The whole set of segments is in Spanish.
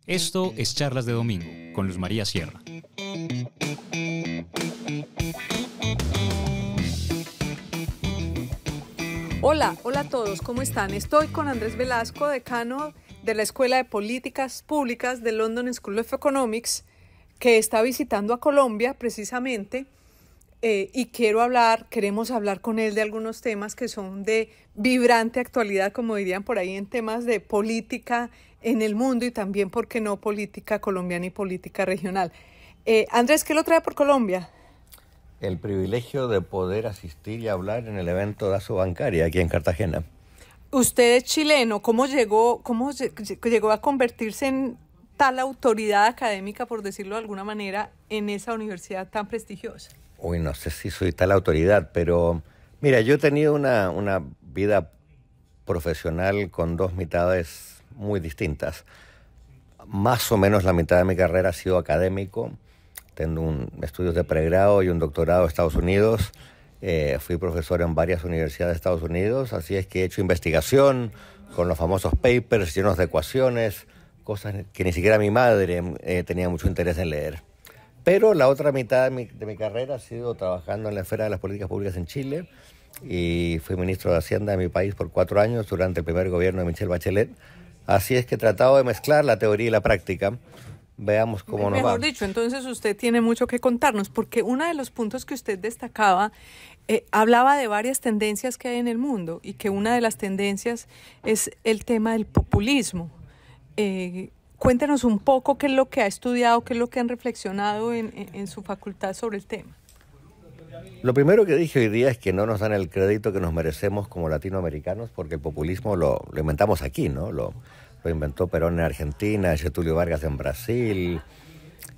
Esto es Charlas de Domingo con Luz María Sierra. Hola a todos, ¿cómo están? Estoy con Andrés Velasco, decano de la Escuela de Políticas Públicas de London School of Economics, que está visitando a Colombia precisamente, y queremos hablar con él de algunos temas que son de vibrante actualidad, como dirían por ahí, en temas de política en el mundo y también, ¿por qué no?, política colombiana y política regional. Andrés, ¿qué lo trae por Colombia? El privilegio de poder asistir y hablar en el evento de Asobancaria aquí en Cartagena. Usted es chileno, ¿cómo llegó a convertirse en tal autoridad académica, por decirlo de alguna manera, en esa universidad tan prestigiosa? Uy, no sé si soy tal autoridad, pero mira, yo he tenido una vida profesional con dos mitades muy distintas. Más o menos la mitad de mi carrera ha sido académico. Tengo estudios de pregrado y un doctorado en Estados Unidos. Fui profesor en varias universidades de Estados Unidos, así es que he hecho investigación con los famosos papers llenos de ecuaciones, cosas que ni siquiera mi madre tenía mucho interés en leer. Pero la otra mitad de mi carrera ha sido trabajando en la esfera de las políticas públicas en Chile, y fui ministro de Hacienda de mi país por 4 años durante el primer gobierno de Michelle Bachelet. Así es que he tratado de mezclar la teoría y la práctica. Veamos cómo nos va. Mejor dicho, entonces usted tiene mucho que contarnos, porque uno de los puntos que usted destacaba, hablaba de varias tendencias que hay en el mundo, y que una de las tendencias es el tema del populismo. Cuéntenos un poco qué es lo que ha estudiado, qué es lo que han reflexionado en su facultad sobre el tema. Lo primero que dije hoy día es que no nos dan el crédito que nos merecemos como latinoamericanos, porque el populismo lo inventamos aquí, ¿no? Lo inventó Perón en Argentina, Getúlio Vargas en Brasil,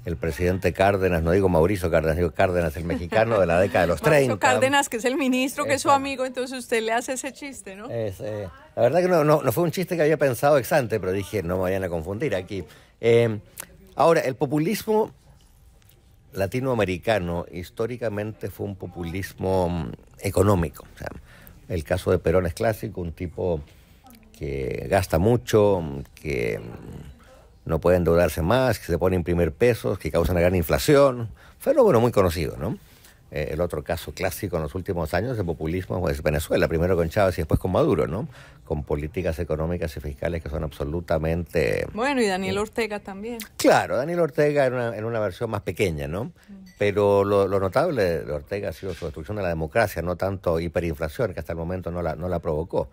el presidente Cárdenas, no digo Mauricio Cárdenas, digo Cárdenas, el mexicano de la década de los 30. Mauricio Cárdenas, que es el ministro, que es su amigo, entonces usted le hace ese chiste, ¿no? La verdad que no fue un chiste que había pensado ex ante, pero dije, no me vayan a confundir aquí. Ahora, el populismo latinoamericano históricamente fue un populismo económico. O sea, el caso de Perón es clásico, un tipo que gasta mucho, que no puede endeudarse más, que se pone a imprimir pesos, que causa una gran inflación. Fenómeno muy conocido, ¿no? El otro caso clásico en los últimos años de populismo es Venezuela, primero con Chávez y después con Maduro, ¿no? Con políticas económicas y fiscales que son absolutamente... Bueno, y Daniel Ortega también. Claro, Daniel Ortega en una versión más pequeña, ¿no? Pero lo notable de Ortega ha sido su destrucción de la democracia, no tanto hiperinflación, que hasta el momento no la provocó.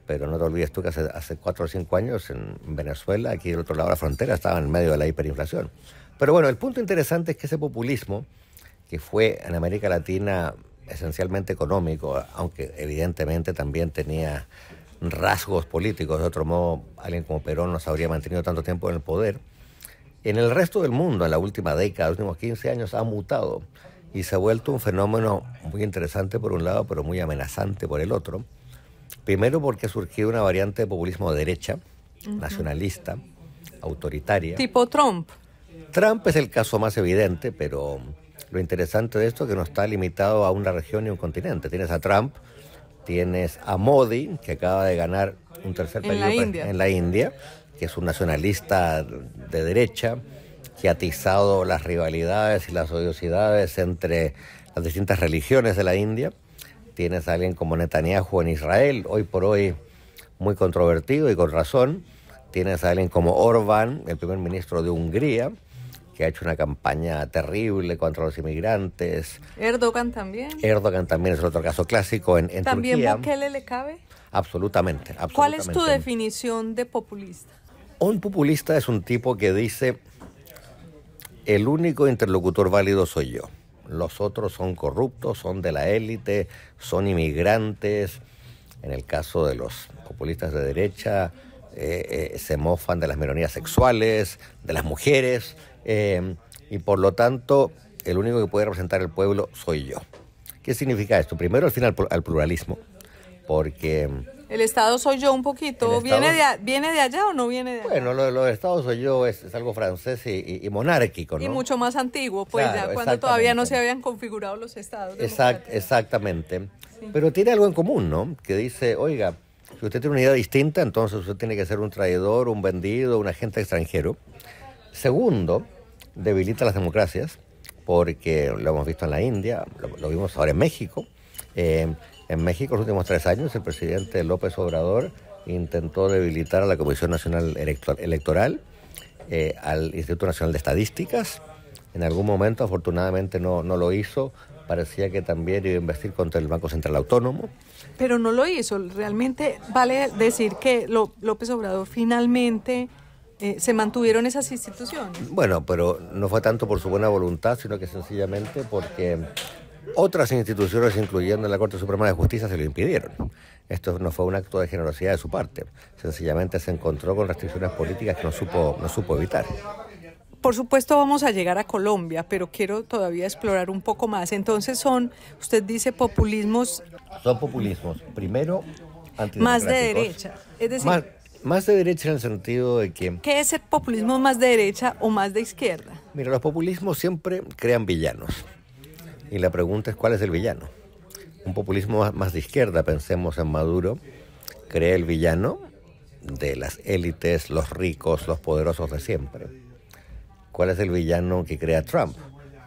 Pero no te olvides tú que hace 4 o 5 años en Venezuela, aquí del otro lado de la frontera, estaban en medio de la hiperinflación. Pero bueno, el punto interesante es que ese populismo, que fue en América Latina esencialmente económico, aunque evidentemente también tenía rasgos políticos, de otro modo alguien como Perón no se habría mantenido tanto tiempo en el poder, en el resto del mundo, en la última década, los últimos 15 años, ha mutado y se ha vuelto un fenómeno muy interesante por un lado, pero muy amenazante por el otro. Primero porque ha surgido una variante de populismo de derecha, nacionalista, autoritaria. Tipo Trump. Trump es el caso más evidente, pero lo interesante de esto es que no está limitado a una región ni un continente. Tienes a Trump, tienes a Modi, que acaba de ganar un tercer periodo en la India, que es un nacionalista de derecha, que ha atizado las rivalidades y las odiosidades entre las distintas religiones de la India. Tienes a alguien como Netanyahu en Israel, hoy por hoy muy controvertido y con razón. Tienes a alguien como Orbán, el primer ministro de Hungría, que ha hecho una campaña terrible contra los inmigrantes. Erdogan también. Erdogan también es otro caso clásico en ¿También Turquía. Bukele le cabe? Absolutamente. ¿Cuál es tu definición de populista? Un populista es un tipo que dice, el único interlocutor válido soy yo. Los otros son corruptos, son de la élite, son inmigrantes. En el caso de los populistas de derecha, se mofan de las minorías sexuales, de las mujeres, y por lo tanto, el único que puede representar al pueblo soy yo. ¿Qué significa esto? Primero, al fin, al pluralismo, porque... El Estado soy yo un poquito. ¿Viene de allá o no viene de allá? Bueno, lo de Estado soy yo es algo francés y monárquico, ¿no? Y mucho más antiguo, pues claro, ya cuando todavía no se habían configurado los estados. Exactamente. Sí. Pero tiene algo en común, ¿no? Que dice, oiga, Si usted tiene una idea distinta, entonces usted tiene que ser un traidor, un vendido, un agente extranjero. Segundo, debilita las democracias, porque lo hemos visto en la India, lo vimos ahora en México. En México, los últimos 3 años, el presidente López Obrador intentó debilitar a la Comisión Nacional Electoral, al Instituto Nacional de Estadísticas. En algún momento, afortunadamente, no lo hizo. Parecía que también iba a investir contra el Banco Central Autónomo. Pero no lo hizo. Realmente vale decir que López Obrador finalmente se mantuvieron esas instituciones. Bueno, pero no fue tanto por su buena voluntad, sino que sencillamente porque otras instituciones, incluyendo la Corte Suprema de Justicia, se lo impidieron. Esto no fue un acto de generosidad de su parte. Sencillamente se encontró con restricciones políticas que no supo evitar. Por supuesto vamos a llegar a Colombia, pero quiero todavía explorar un poco más. Entonces usted dice populismos... Son populismos, primero, antidemocráticos. Más de derecha, es decir... Más de derecha en el sentido de que... ¿Qué es el populismo más de derecha o más de izquierda? Mira, los populismos siempre crean villanos. Y la pregunta es, ¿cuál es el villano? Un populismo más de izquierda, pensemos en Maduro, crea el villano de las élites, los ricos, los poderosos de siempre. ¿Cuál es el villano que crea Trump?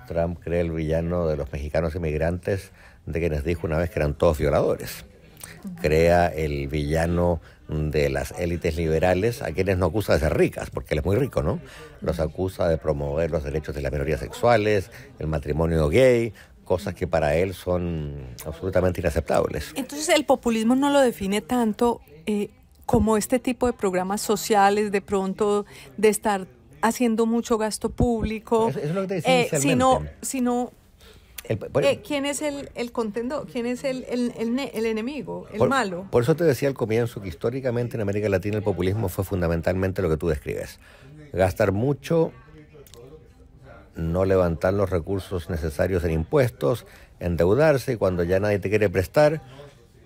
Trump crea el villano de los mexicanos inmigrantes, de quienes dijo una vez que eran todos violadores. Crea el villano de las élites liberales, a quienes no acusa de ser ricas, porque él es muy rico, ¿no? Los acusa de promover los derechos de las minorías sexuales, el matrimonio gay, cosas que para él son absolutamente inaceptables. Entonces el populismo no lo define tanto como este tipo de programas sociales, de pronto, de estar haciendo mucho gasto público, Eso es lo que te decía inicialmente. sino ¿quién es el contendor? ¿Quién es el enemigo, el malo? Por eso te decía al comienzo que históricamente en América Latina el populismo fue fundamentalmente lo que tú describes. Gastar mucho, no levantar los recursos necesarios en impuestos, endeudarse y cuando ya nadie te quiere prestar,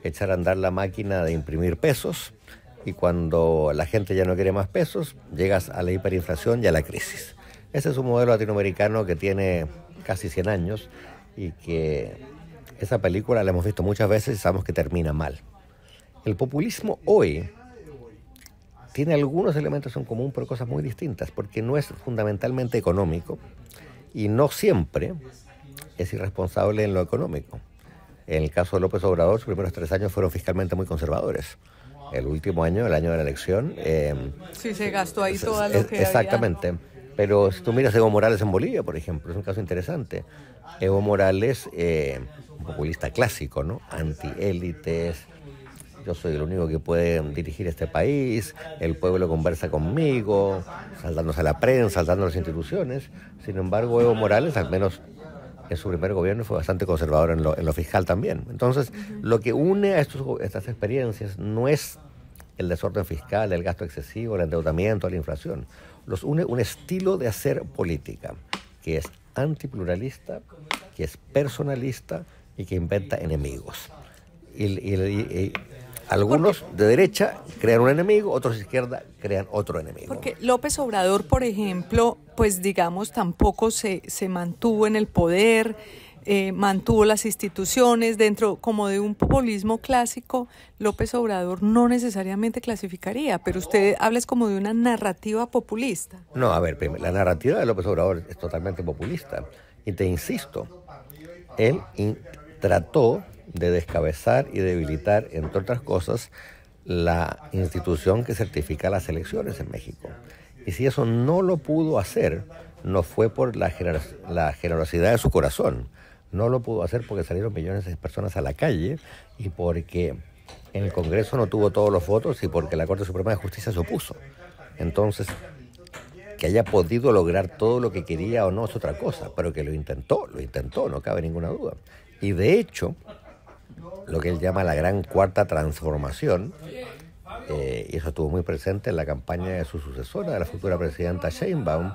echar a andar la máquina de imprimir pesos. Y cuando la gente ya no quiere más pesos, llegas a la hiperinflación y a la crisis. Ese es un modelo latinoamericano que tiene casi 100 años y que esa película la hemos visto muchas veces y sabemos que termina mal. El populismo hoy tiene algunos elementos en común, pero cosas muy distintas, porque no es fundamentalmente económico y no siempre es irresponsable en lo económico. En el caso de López Obrador, sus primeros 3 años fueron fiscalmente muy conservadores. El último año, el año de la elección... sí, se gastó ahí todo lo que exactamente. Había. Pero si tú miras a Evo Morales en Bolivia, por ejemplo, es un caso interesante. Evo Morales, un populista clásico, ¿no? Antiélites, yo soy el único que puede dirigir este país, el pueblo conversa conmigo, saltándose a la prensa, saltando a las instituciones. Sin embargo, Evo Morales, al menos en su primer gobierno, fue bastante conservador en lo fiscal también. Entonces, lo que une a estas experiencias no es el desorden fiscal, el gasto excesivo, el endeudamiento, la inflación. Los une un estilo de hacer política que es antipluralista, que es personalista y que inventa enemigos. Y algunos de derecha crean un enemigo, otros de izquierda crean otro enemigo. Porque López Obrador, por ejemplo, pues digamos tampoco se mantuvo en el poder, mantuvo las instituciones dentro como de un populismo clásico. López Obrador no necesariamente clasificaría, pero usted habla es como de una narrativa populista. No, a ver, la narrativa de López Obrador es totalmente populista. Y te insisto, él trató de descabezar y debilitar, entre otras cosas, la institución que certifica las elecciones en México. Y si eso no lo pudo hacer, no fue por la generosidad de su corazón. No lo pudo hacer porque salieron millones de personas a la calle y porque en el Congreso no tuvo todos los votos y porque la Corte Suprema de Justicia se opuso. Entonces, que haya podido lograr todo lo que quería o no es otra cosa, pero que lo intentó, no cabe ninguna duda. Y de hecho, lo que él llama la gran cuarta transformación, y eso estuvo muy presente en la campaña de su sucesora, de la futura presidenta Sheinbaum,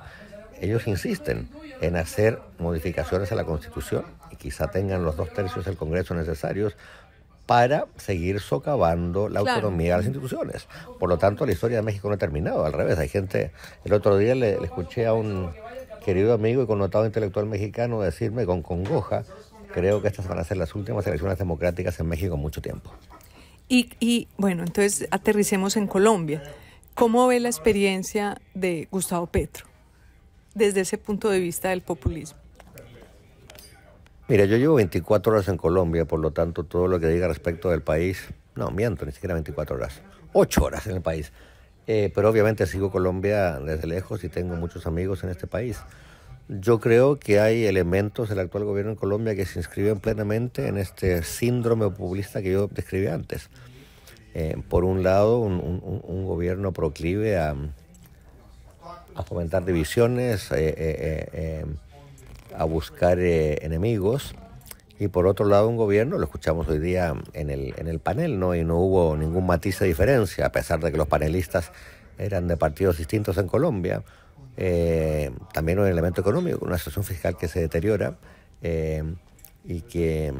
ellos insisten en hacer modificaciones a la Constitución y quizá tengan los 2/3 del Congreso necesarios para seguir socavando la autonomía de las instituciones. Por lo tanto, la historia de México no ha terminado, al revés. Hay gente, el otro día le escuché a un querido amigo y connotado intelectual mexicano decirme con congoja, creo que estas van a ser las últimas elecciones democráticas en México en mucho tiempo. Y bueno, entonces aterricemos en Colombia. ¿Cómo ve la experiencia de Gustavo Petro desde ese punto de vista del populismo? Mira, yo llevo 24 horas en Colombia, por lo tanto, todo lo que diga respecto del país, no, miento, ni siquiera 24 horas, 8 horas en el país. Pero obviamente sigo Colombia desde lejos y tengo muchos amigos en este país. Yo creo que hay elementos del actual gobierno en Colombia que se inscriben plenamente en este síndrome populista que yo describí antes. Por un lado, un gobierno proclive a fomentar divisiones, a buscar enemigos, y por otro lado un gobierno, lo escuchamos hoy día en el panel, ¿no? Y no hubo ningún matiz de diferencia, a pesar de que los panelistas eran de partidos distintos en Colombia. También un elemento económico, una situación fiscal que se deteriora y que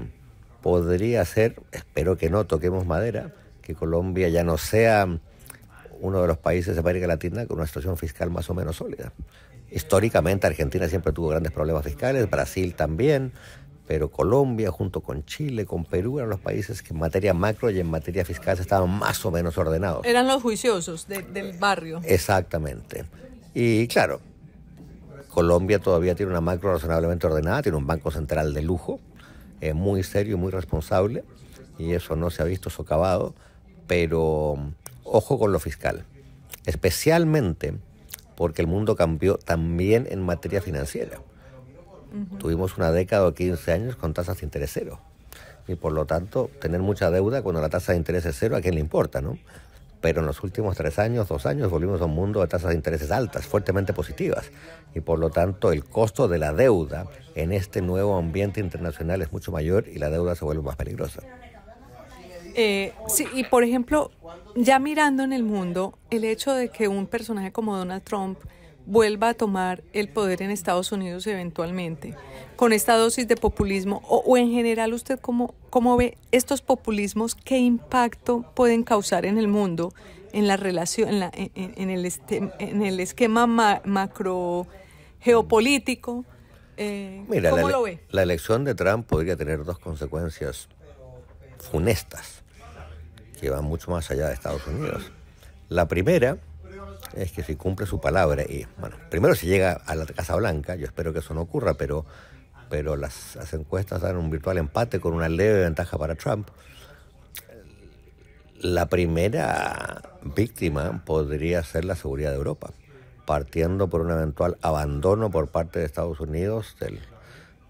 podría ser, espero que no, toquemos madera, que Colombia ya no sea uno de los países de América Latina con una situación fiscal más o menos sólida. Históricamente Argentina siempre tuvo grandes problemas fiscales, Brasil también, pero Colombia junto con Chile, con Perú eran los países que en materia macro y en materia fiscal estaban más o menos ordenados. Eran los juiciosos del barrio. Exactamente. Y claro, Colombia todavía tiene una macro razonablemente ordenada, tiene un banco central de lujo, muy serio y muy responsable, y eso no se ha visto socavado, pero ojo con lo fiscal, especialmente porque el mundo cambió también en materia financiera. Tuvimos una década o 15 años con tasas de interés cero, y por lo tanto tener mucha deuda cuando la tasa de interés es cero, ¿a quién le importa, no? Pero en los últimos 3 años, 2 años, volvimos a un mundo de tasas de intereses altas, fuertemente positivas. Y por lo tanto, el costo de la deuda en este nuevo ambiente internacional es mucho mayor y la deuda se vuelve más peligrosa. Sí, y por ejemplo, ya mirando en el mundo, el hecho de que un personaje como Donald Trump vuelva a tomar el poder en Estados Unidos eventualmente, con esta dosis de populismo, o en general, ¿usted cómo ve estos populismos? ¿Qué impacto pueden causar en el mundo, en la relación, en el esquema macro geopolítico? Mira, ¿Cómo lo ve? La elección de Trump podría tener 2 consecuencias funestas que van mucho más allá de Estados Unidos. La primera es que si cumple su palabra y, bueno, primero si llega a la Casa Blanca, yo espero que eso no ocurra, pero las encuestas dan un virtual empate con una leve ventaja para Trump. La primera víctima podría ser la seguridad de Europa, partiendo por un eventual abandono por parte de Estados Unidos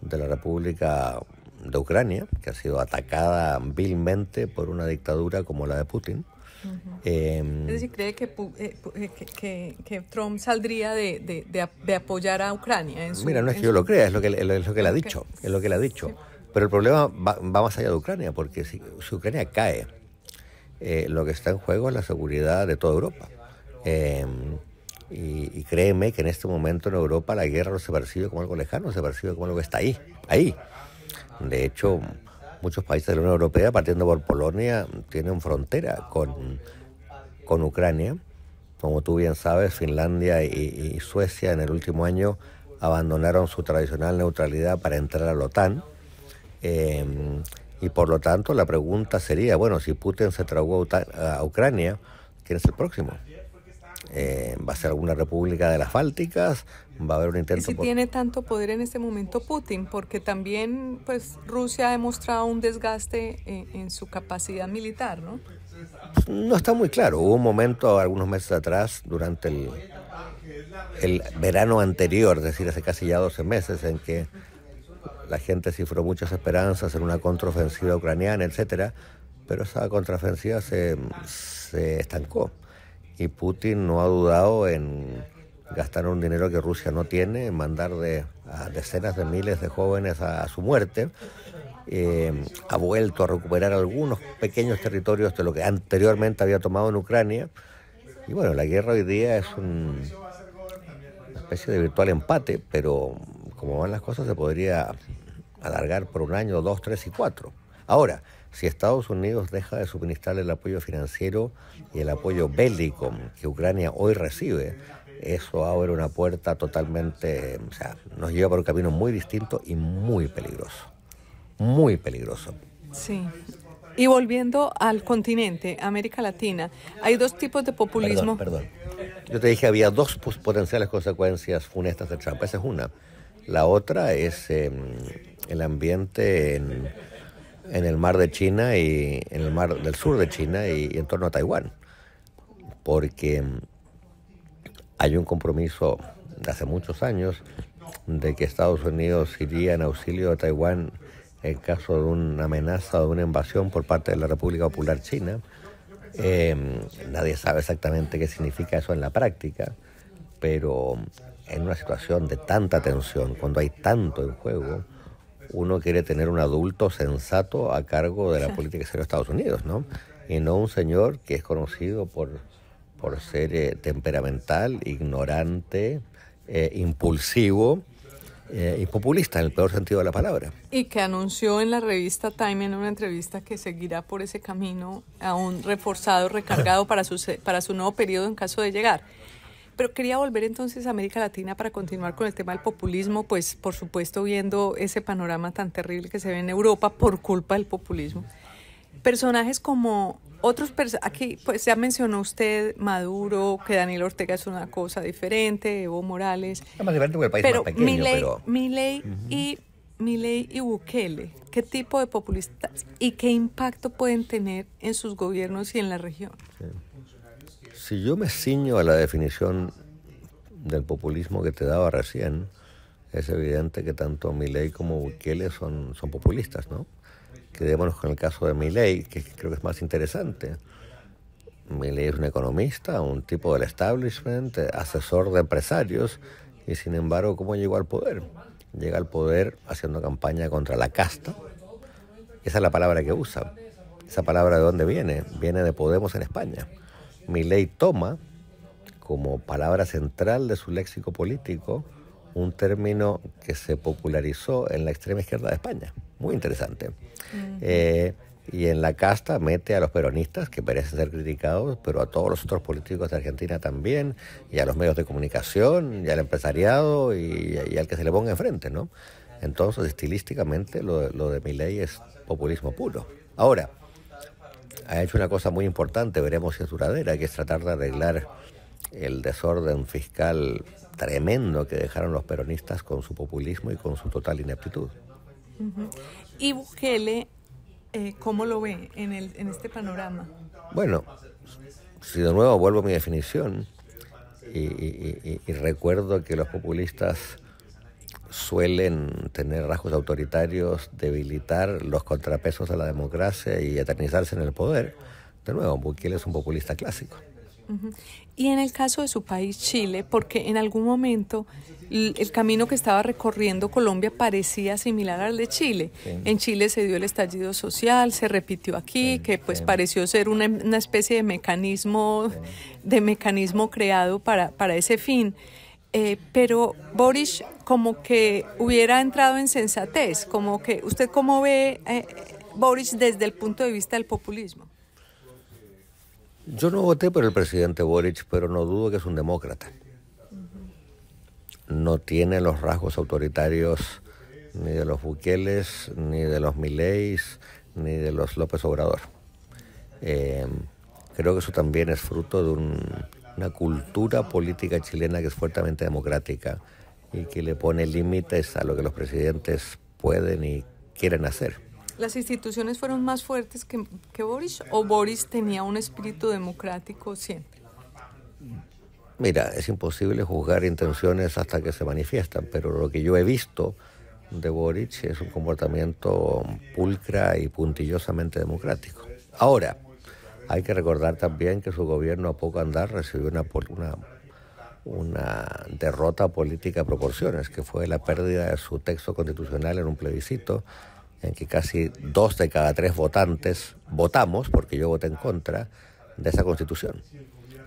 de la República de Ucrania, que ha sido atacada vilmente por una dictadura como la de Putin. Es decir, ¿cree que Trump saldría de apoyar a Ucrania? Mira, no es que yo lo crea, es lo que él ha dicho. Es lo que él ha dicho. Sí. Pero el problema va más allá de Ucrania, porque si Ucrania cae, lo que está en juego es la seguridad de toda Europa. Y créeme que en este momento en Europa la guerra no se percibe como algo lejano, se percibe como algo que está ahí. De hecho, muchos países de la Unión Europea, partiendo por Polonia, tienen frontera con Ucrania. Como tú bien sabes, Finlandia y Suecia en el último año abandonaron su tradicional neutralidad para entrar a la OTAN. Y por lo tanto la pregunta sería, bueno, si Putin se tragó a Ucrania, ¿quién es el próximo? ¿Va a ser alguna república de las Bálticas? ¿Va a haber un intento? Si tiene tanto poder en este momento Putin, porque también pues Rusia ha demostrado un desgaste en su capacidad militar, ¿no? No está muy claro. Hubo un momento, algunos meses atrás, durante el verano anterior, es decir, hace casi ya 12 meses, en que la gente cifró muchas esperanzas en una contraofensiva ucraniana, etcétera, pero esa contraofensiva se estancó. Y Putin no ha dudado en gastar un dinero que Rusia no tiene, en mandar a decenas de miles de jóvenes a su muerte. Ha vuelto a recuperar algunos pequeños territorios de lo que anteriormente había tomado en Ucrania. Y bueno, la guerra hoy día es una especie de virtual empate, pero como van las cosas se podría alargar por 1 año, 2, 3 y 4. Ahora, si Estados Unidos deja de suministrarle el apoyo financiero y el apoyo bélico que Ucrania hoy recibe, eso abre una puerta totalmente, o sea, nos lleva por un camino muy distinto y muy peligroso. Muy peligroso. Sí. Y volviendo al continente, América Latina, hay dos tipos de populismo. Perdón. Yo te dije había dos potenciales consecuencias funestas de Trump. Esa es una. La otra es el ambiente en el mar de China y en el mar del sur de China y en torno a Taiwán. Porque hay un compromiso de hace muchos años de que Estados Unidos iría en auxilio de Taiwán en caso de una amenaza o de una invasión por parte de la República Popular China. Nadie sabe exactamente qué significa eso en la práctica, pero en una situación de tanta tensión, cuando hay tanto en juego, uno quiere tener un adulto sensato a cargo de la política exterior de Estados Unidos, ¿no? Y no un señor que es conocido por ser temperamental, ignorante, impulsivo y populista en el peor sentido de la palabra. Y que anunció en la revista Time, en una entrevista, que seguirá por ese camino aún reforzado, recargado para su nuevo periodo en caso de llegar. Pero quería volver entonces a América Latina para continuar con el tema del populismo, pues por supuesto viendo ese panorama tan terrible que se ve en Europa por culpa del populismo. Personajes como aquí pues ya mencionó usted Maduro, que Daniel Ortega es una cosa diferente, Evo Morales. Es más diferente porque el país es más pequeño, Milei y Bukele, ¿qué tipo de populistas y qué impacto pueden tener en sus gobiernos y en la región? Sí. Si yo me ciño a la definición del populismo que te daba recién, es evidente que tanto Milei como Bukele son populistas, ¿no? Quedémonos con el caso de Milei, que creo que es más interesante. Milei es un economista, un tipo del establishment, asesor de empresarios, y sin embargo, ¿cómo llegó al poder? Llega al poder haciendo campaña contra la casta. Esa es la palabra que usa. ¿Esa palabra de dónde viene? Viene de Podemos en España. Milei toma como palabra central de su léxico político un término que se popularizó en la extrema izquierda de España. Muy interesante. Y en la casta mete a los peronistas, que merecen ser criticados, pero a todos los otros políticos de Argentina también, y a los medios de comunicación, y al empresariado, y al que se le ponga enfrente, ¿no? Entonces, estilísticamente, lo de Milei es populismo puro. Ahora, ha hecho una cosa muy importante, veremos si es duradera, que es tratar de arreglar el desorden fiscal tremendo que dejaron los peronistas con su populismo y con su total ineptitud. ¿Y Bukele, cómo lo ve en este panorama? Bueno, si de nuevo vuelvo a mi definición y recuerdo que los populistas suelen tener rasgos autoritarios, debilitar los contrapesos a la democracia y eternizarse en el poder, de nuevo, Bukele es un populista clásico. Y en el caso de su país, Chile, porque en algún momento el camino que estaba recorriendo Colombia parecía similar al de Chile. Sí. En Chile se dio el estallido social, se repitió aquí, que pues pareció ser una especie de mecanismo creado para ese fin. Pero Boric como que hubiera entrado en sensatez, como que ¿usted cómo ve Boric desde el punto de vista del populismo? Yo no voté por el presidente Boric, pero no dudo que es un demócrata. No tiene los rasgos autoritarios ni de los Bukeles, ni de los Mileis, ni de los López Obrador. Creo que eso también es fruto de una cultura política chilena que es fuertemente democrática y que le pone límites a lo que los presidentes pueden y quieren hacer. ¿Las instituciones fueron más fuertes que Boris o Boris tenía un espíritu democrático siempre? Mira, es imposible juzgar intenciones hasta que se manifiestan, pero lo que yo he visto de Boric es un comportamiento pulcra y puntillosamente democrático. Ahora, hay que recordar también que su gobierno a poco andar recibió una derrota política a proporciones, que fue la pérdida de su texto constitucional en un plebiscito en que casi 2 de cada 3 votantes votamos, porque yo voté en contra, de esa constitución.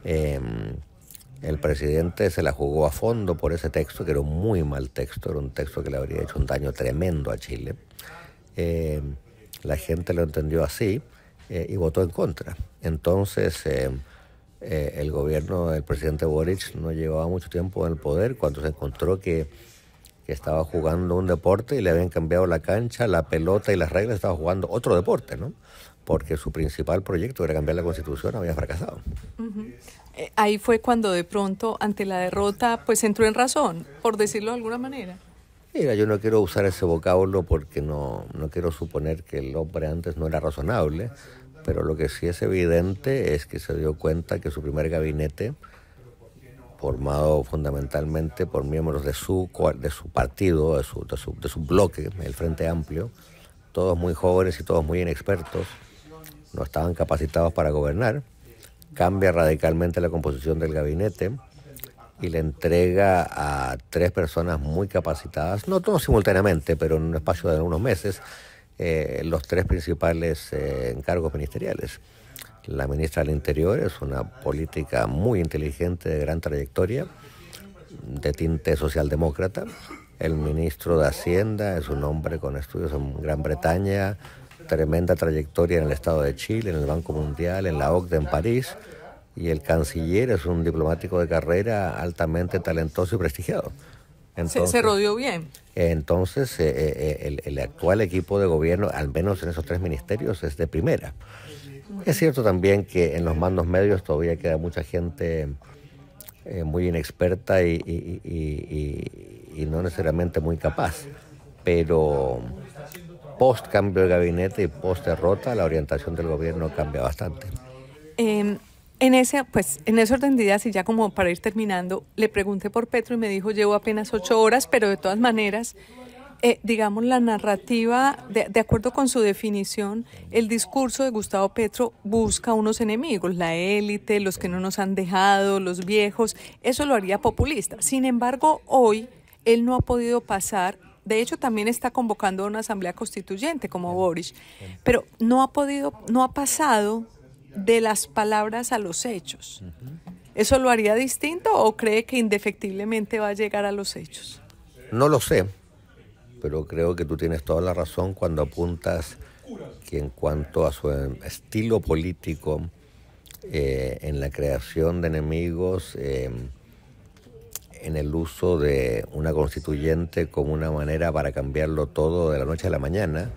El presidente se la jugó a fondo por ese texto, que era un muy mal texto, era un texto que le habría hecho un daño tremendo a Chile. La gente lo entendió así y votó en contra. Entonces, el gobierno del presidente Boric no llevaba mucho tiempo en el poder cuando se encontró que que estaba jugando un deporte y le habían cambiado la cancha, la pelota y las reglas, estaba jugando otro deporte, ¿no? Porque su principal proyecto era cambiar la Constitución, había fracasado. Ahí fue cuando de pronto, ante la derrota, pues entró en razón, por decirlo de alguna manera. Mira, yo no quiero usar ese vocablo porque no quiero suponer que el hombre antes no era razonable, pero lo que sí es evidente es que se dio cuenta que su primer gabinete, formado fundamentalmente por miembros de su partido, de su bloque, el Frente Amplio, todos muy jóvenes y todos muy inexpertos, no estaban capacitados para gobernar, cambia radicalmente la composición del gabinete y le entrega a 3 personas muy capacitadas, no todos simultáneamente, pero en un espacio de algunos meses, los 3 principales encargos ministeriales. La ministra del Interior es una política muy inteligente, de gran trayectoria, de tinte socialdemócrata. El ministro de Hacienda es un hombre con estudios en Gran Bretaña, tremenda trayectoria en el Estado de Chile, en el Banco Mundial, en la OCDE en París. Y el canciller es un diplomático de carrera altamente talentoso y prestigiado. Entonces, se rodeó bien. Entonces, el actual equipo de gobierno, al menos en esos 3 ministerios, es de primera. Es cierto también que en los mandos medios todavía queda mucha gente muy inexperta y no necesariamente muy capaz, pero post cambio de gabinete y post derrota la orientación del gobierno cambia bastante. En ese orden de ideas, y ya como para ir terminando, le pregunté por Petro y me dijo: llevo apenas 8 horas, pero de todas maneras, digamos, la narrativa, de acuerdo con su definición, el discurso de Gustavo Petro busca unos enemigos, la élite, los que no nos han dejado, los viejos, eso lo haría populista. Sin embargo, hoy él no ha podido pasar, de hecho también está convocando a una asamblea constituyente como Boric, pero no ha pasado de las palabras a los hechos. ¿Eso lo haría distinto o cree que indefectiblemente va a llegar a los hechos? No lo sé, pero creo que tú tienes toda la razón cuando apuntas que en cuanto a su estilo político, en la creación de enemigos, en el uso de una constituyente como una manera para cambiarlo todo de la noche a la mañana,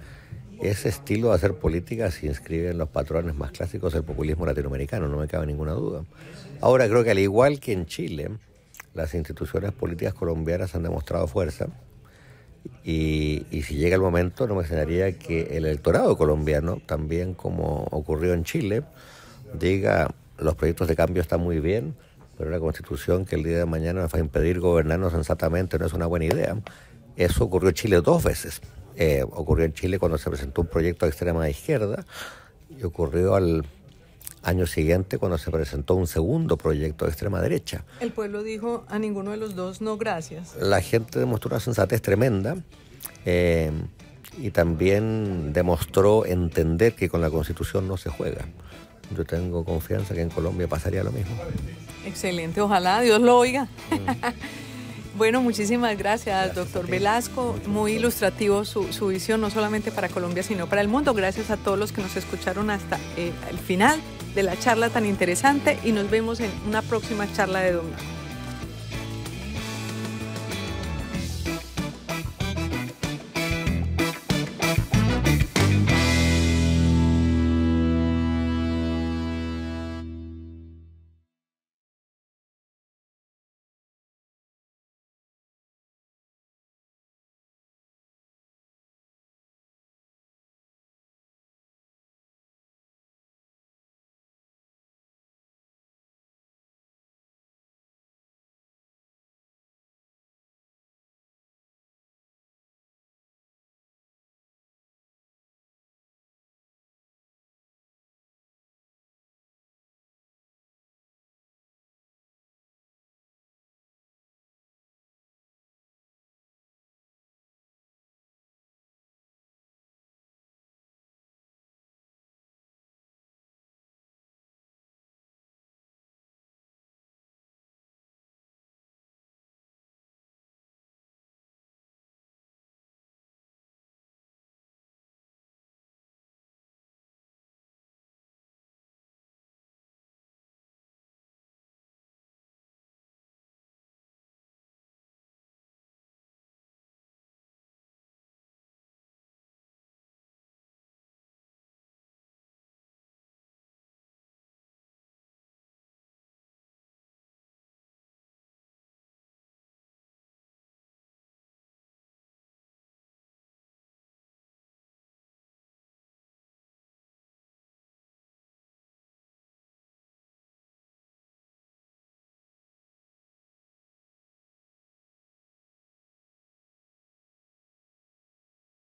ese estilo de hacer política se inscribe en los patrones más clásicos del populismo latinoamericano, no me cabe ninguna duda. Ahora, creo que al igual que en Chile, las instituciones políticas colombianas han demostrado fuerza y si llega el momento, no me extrañaría que el electorado colombiano, también como ocurrió en Chile, diga: los proyectos de cambio están muy bien, pero una constitución que el día de mañana nos va a impedir gobernarnos sensatamente no es una buena idea. Eso ocurrió en Chile 2 veces. Ocurrió en Chile cuando se presentó un proyecto de extrema izquierda y ocurrió al año siguiente cuando se presentó un segundo proyecto de extrema derecha. El pueblo dijo a ninguno de los dos no gracias. La gente demostró una sensatez tremenda y también demostró entender que con la Constitución no se juega. Yo tengo confianza que en Colombia pasaría lo mismo. Excelente, ojalá Dios lo oiga. Bueno, muchísimas gracias, doctor Velasco. Muy ilustrativo su visión, no solamente para Colombia, sino para el mundo. Gracias a todos los que nos escucharon hasta el final de la charla tan interesante y nos vemos en una próxima charla de domingo.